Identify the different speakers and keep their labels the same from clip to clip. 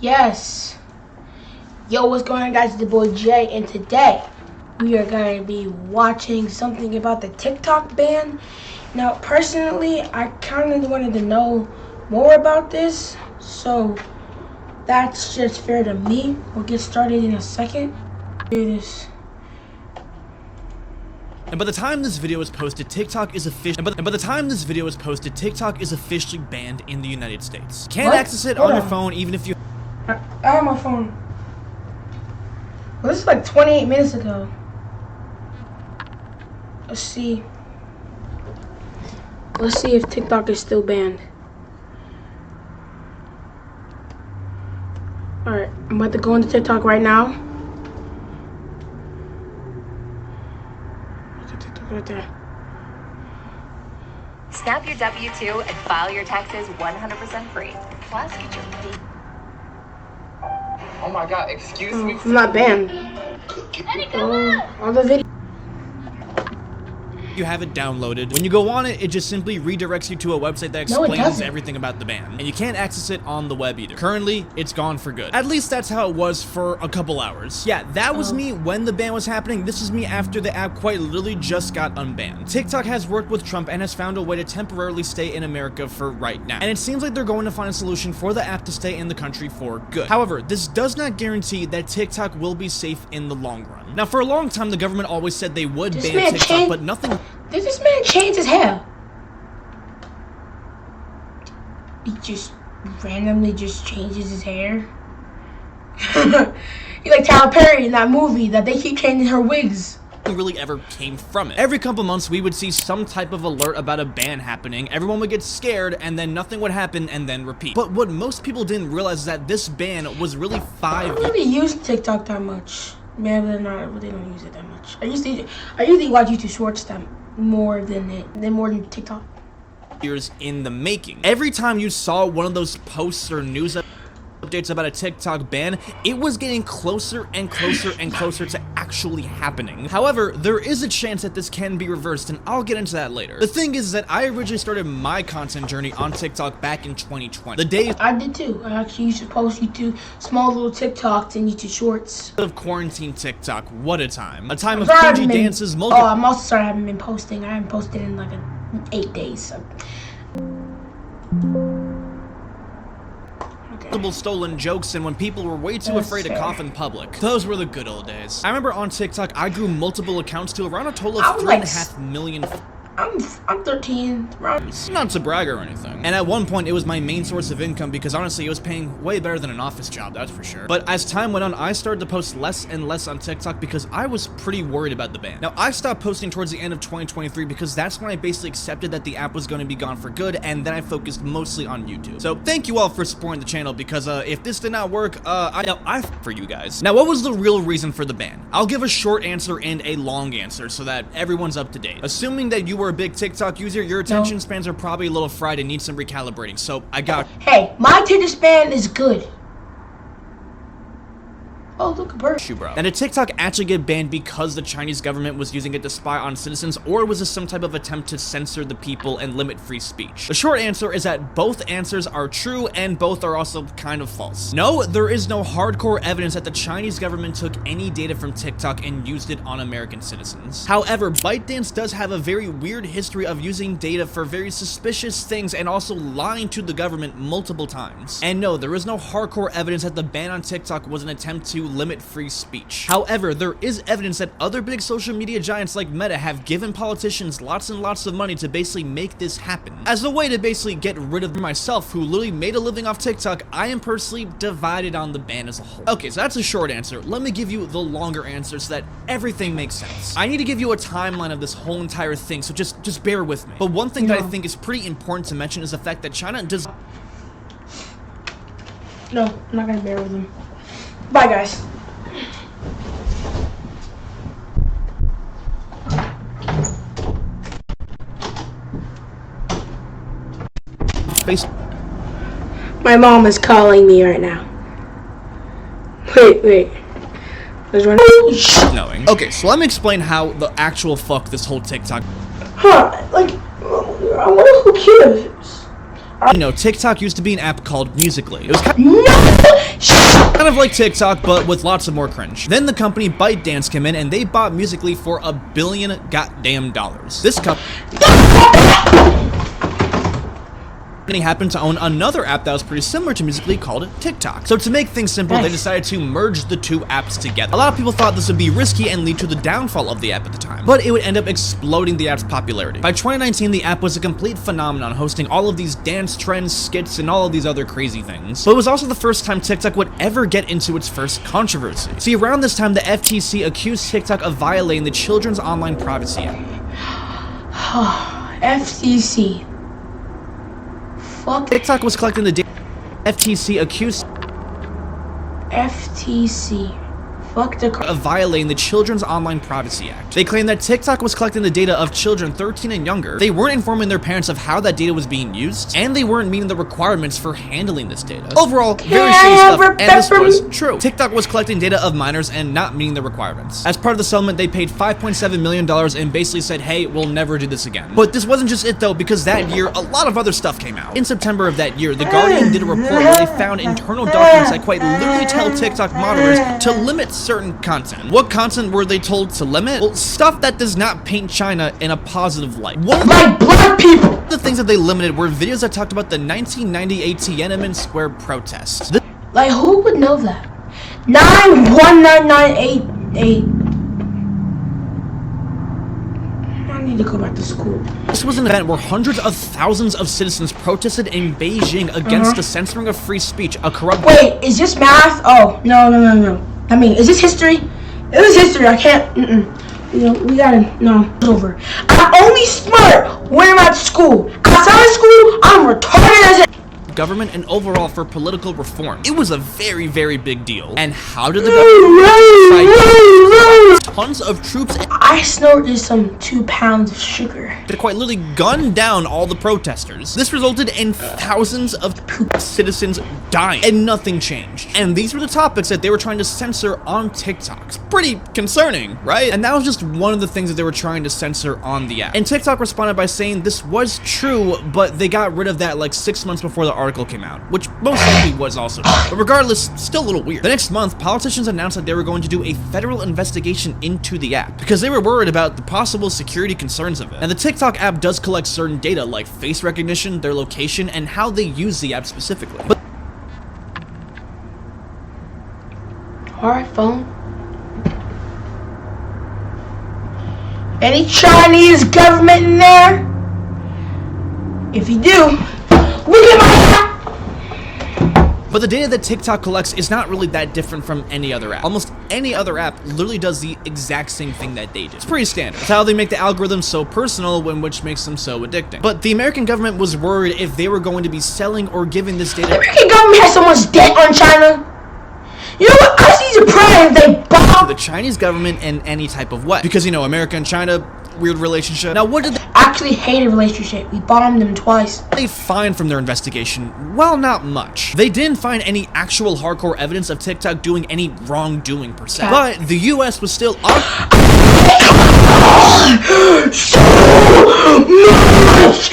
Speaker 1: Yes. Yo, what's going on, guys? It's the boy Jay, and today we are going to be watching something about the TikTok ban. Now, personally, I kind of wanted to know more about this, so that's just fair to me. We'll get started in a second. Do this.
Speaker 2: And by the time this video is posted, TikTok is officially banned in the United States. Can't access it on your phone even if you
Speaker 1: I have my phone. Well, this is like 28 minutes ago. Let's see if TikTok is still banned. Alright, I'm about to go into TikTok right now. Look at TikTok right there.
Speaker 3: Snap your W-2 and file your taxes 100% free. Plus, get your
Speaker 4: Oh my god, excuse me?
Speaker 1: I'm not banned. All the videos.
Speaker 2: you have it downloaded. When you go on it, it just simply redirects you to a website that explains everything about the ban. And you can't access it on the web either. Currently, it's gone for good. At least that's how it was for a couple hours. Yeah, that was me when the ban was happening. This is me after the app quite literally just got unbanned. TikTok has worked with Trump and has found a way to temporarily stay in America for right now. And it seems like they're going to find a solution for the app to stay in the country for good. However, this does not guarantee that TikTok will be safe in the long run. Now, for a long time, the government always said they would ban TikTok, but nothing...
Speaker 1: Did this man change his hair? He just randomly just changes his hair. He's like Tyler Perry in that movie that they keep changing her wigs.
Speaker 2: Really ever came from it. Every couple months we would see some type of alert about a ban happening, everyone would get scared, and then nothing would happen and then repeat. But what most people didn't realize is that this ban was really
Speaker 1: I don't really use TikTok that much. Maybe they don't use it that much. I usually watch YouTube Shorts more than TikTok.
Speaker 2: Years in the making. Every time you saw one of those posts or news updates about a TikTok ban, it was getting closer and closer and closer to actually happening. However, there is a chance that this can be reversed, and I'll get into that later. The thing is that I originally started my content journey on TikTok back in 2020. The days
Speaker 1: I did too. I actually used to post YouTube small little TikToks and YouTube Shorts.
Speaker 2: Of quarantine TikTok, what a time. A time of cringy dances,
Speaker 1: I'm also sorry I haven't been posting. I haven't posted in like 8 days. So.
Speaker 2: Multiple stolen jokes, and when people were way too afraid to cough in public. Those were the good old days. I remember on TikTok, I grew multiple accounts to around a total of 3.5 million.
Speaker 1: I'm 13.
Speaker 2: Not to brag or anything. And at one point, it was my main source of income because honestly, it was paying way better than an office job, that's for sure. But as time went on, I started to post less and less on TikTok because I was pretty worried about the ban. Now, I stopped posting towards the end of 2023 because that's when I basically accepted that the app was going to be gone for good, and then I focused mostly on YouTube. So thank you all for supporting the channel because if this did not work, I for you guys. Now, what was the real reason for the ban? I'll give a short answer and a long answer so that everyone's up to date. Assuming that you were a big TikTok user, your attention spans are probably a little fried and need some recalibrating, so I got...
Speaker 1: Hey, my attention span is good. Oh, look, a bird.
Speaker 2: Bro. Now, did TikTok actually get banned because the Chinese government was using it to spy on citizens, or was this some type of attempt to censor the people and limit free speech? The short answer is that both answers are true, and both are also kind of false. No, there is no hardcore evidence that the Chinese government took any data from TikTok and used it on American citizens. However, ByteDance does have a very weird history of using data for very suspicious things and also lying to the government multiple times. And no, there is no hardcore evidence that the ban on TikTok was an attempt to limit free speech. However, there is evidence that other big social media giants like Meta have given politicians lots and lots of money to basically make this happen. As a way to basically get rid of myself, who literally made a living off TikTok, I am personally divided on the ban as a whole. Okay, so that's a short answer. Let me give you the longer answer so that everything makes sense. I need to give you a timeline of this whole entire thing, so just bear with me. But one thing that I think is pretty important to mention is the fact that China does...
Speaker 1: No, I'm not gonna bear with them. Bye, guys. My mom is calling me right now. Wait.
Speaker 2: Knowing. Okay, so let me explain how the actual fuck this whole TikTok...
Speaker 1: I wonder who cares.
Speaker 2: You know, TikTok used to be an app called Musical.ly. It was kind
Speaker 1: No!
Speaker 2: of like TikTok, but with lots of more cringe. Then the company ByteDance came in and they bought Musical.ly for $1 billion goddamn dollars. This company happened to own another app that was pretty similar to Musical.ly called TikTok. So to make things simple, they decided to merge the two apps together. A lot of people thought this would be risky and lead to the downfall of the app at the time, but it would end up exploding the app's popularity. By 2019, the app was a complete phenomenon, hosting all of these dance trends, skits, and all of these other crazy things. But it was also the first time TikTok would ever get into its first controversy. See, around this time, the FTC accused TikTok of violating the Children's Online Privacy Act.
Speaker 1: FTC. Fuck.
Speaker 2: TikTok was collecting the data. FTC accused
Speaker 1: FTC. Fuck the
Speaker 2: of violating the Children's Online Privacy Act. They claimed that TikTok was collecting the data of children 13 and younger. They weren't informing their parents of how that data was being used, and they weren't meeting the requirements for handling this data. Overall, very shady stuff, and this was true. TikTok was collecting data of minors and not meeting the requirements. As part of the settlement, they paid $5.7 million and basically said, hey, we'll never do this again. But this wasn't just it though, because that year, a lot of other stuff came out. In September of that year, The Guardian did a report where they found internal documents that quite literally tell TikTok moderators to limit certain content. What content were they told to limit? Well, stuff that does not paint China in a positive light.
Speaker 1: like black people.
Speaker 2: One of the things that they limited were videos that talked about the 1998 Tiananmen Square protests.
Speaker 1: Like, who would know that? 919988. I need to go back to school.
Speaker 2: This was an event where hundreds of thousands of citizens protested in Beijing against the censoring of free speech, a corrupt—
Speaker 1: Wait, is this math? Oh, no. I mean, is this history? It was history. I can't. You know, we gotta. No, it's over. I'm only smart when I'm at school. Outside of school, I'm retarded as a
Speaker 2: government and overall for political reform. It was a very, very big deal. And how did the government tons of troops?
Speaker 1: I snorted some 2 pounds of sugar.
Speaker 2: To quite literally gun down all the protesters. This resulted in thousands of citizens dying, and nothing changed. And these were the topics that they were trying to censor on TikTok. It's pretty concerning, right? And that was just one of the things that they were trying to censor on the app. And TikTok responded by saying this was true, but they got rid of that like 6 months before the article came out, which most likely was also true. But regardless, still a little weird. The next month, politicians announced that they were going to do a federal investigation into the app because they were worried about the possible security concerns of it. And the TikTok app does collect certain data like face recognition, their location, and how they use the app specifically. But
Speaker 1: Alright, phone. Any Chinese government in there? If you do, look at my app.
Speaker 2: But the data that TikTok collects is not really that different from any other app. Almost any other app literally does the exact same thing that they do. It's pretty standard. It's how they make the algorithm so personal, which makes them so addicting. But the American government was worried if they were going to be selling or giving this data.
Speaker 1: The American government has so much debt on China. You know what? I see the pride if they bomb
Speaker 2: the Chinese government in any type of way. Because, you know, America and China, weird relationship. Now, what did they
Speaker 1: actually hate a relationship? We bombed them twice.
Speaker 2: They find from their investigation? Well, not much. They didn't find any actual hardcore evidence of TikTok doing any wrongdoing per se. But the US was still on
Speaker 1: so much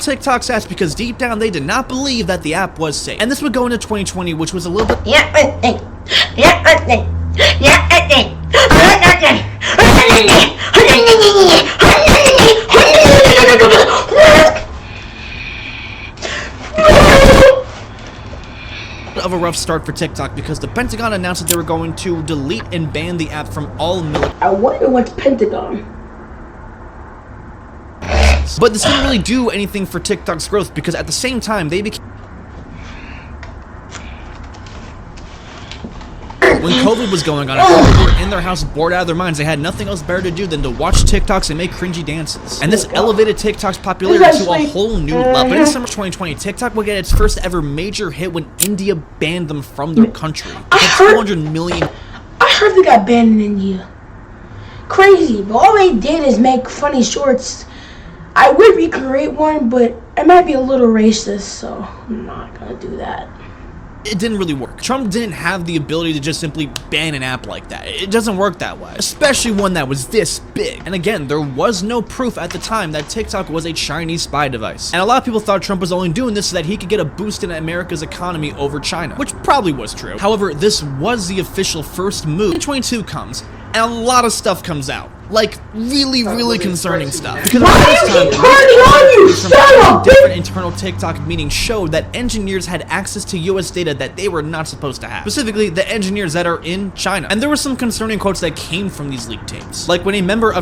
Speaker 2: TikTok's ass because deep down they did not believe that the app was safe. And this would go into 2020, which was a little bit of a rough start for TikTok because the Pentagon announced that they were going to delete and ban the app from all military.
Speaker 1: I wonder what's Pentagon.
Speaker 2: But this didn't really do anything for TikTok's growth because at the same time they became— when COVID was going on, and people were in their house bored out of their minds, they had nothing else better to do than to watch TikToks and make cringy dances. And this elevated TikTok's popularity to a whole new level. But in summer 2020, TikTok would get its first ever major hit when India banned them from their country. 200 million.
Speaker 1: I heard they got banned in India. Crazy, but all they did is make funny shorts. I would recreate one, but it might be a little racist, so I'm not gonna do that.
Speaker 2: it didn't really work. Trump didn't have the ability to just simply ban an app like that. It doesn't work that way, especially one that was this big. And again, there was no proof at the time that TikTok was a Chinese spy device. And a lot of people thought Trump was only doing this so that he could get a boost in America's economy over China, which probably was true. However, this was the official first move. 2022 comes, and a lot of stuff comes out. Like, really concerning stuff. Because different internal TikTok meetings showed that engineers had access to US data that they were not supposed to have. Specifically, the engineers that are in China. And there were some concerning quotes that came from these leaked tapes. Like when a member of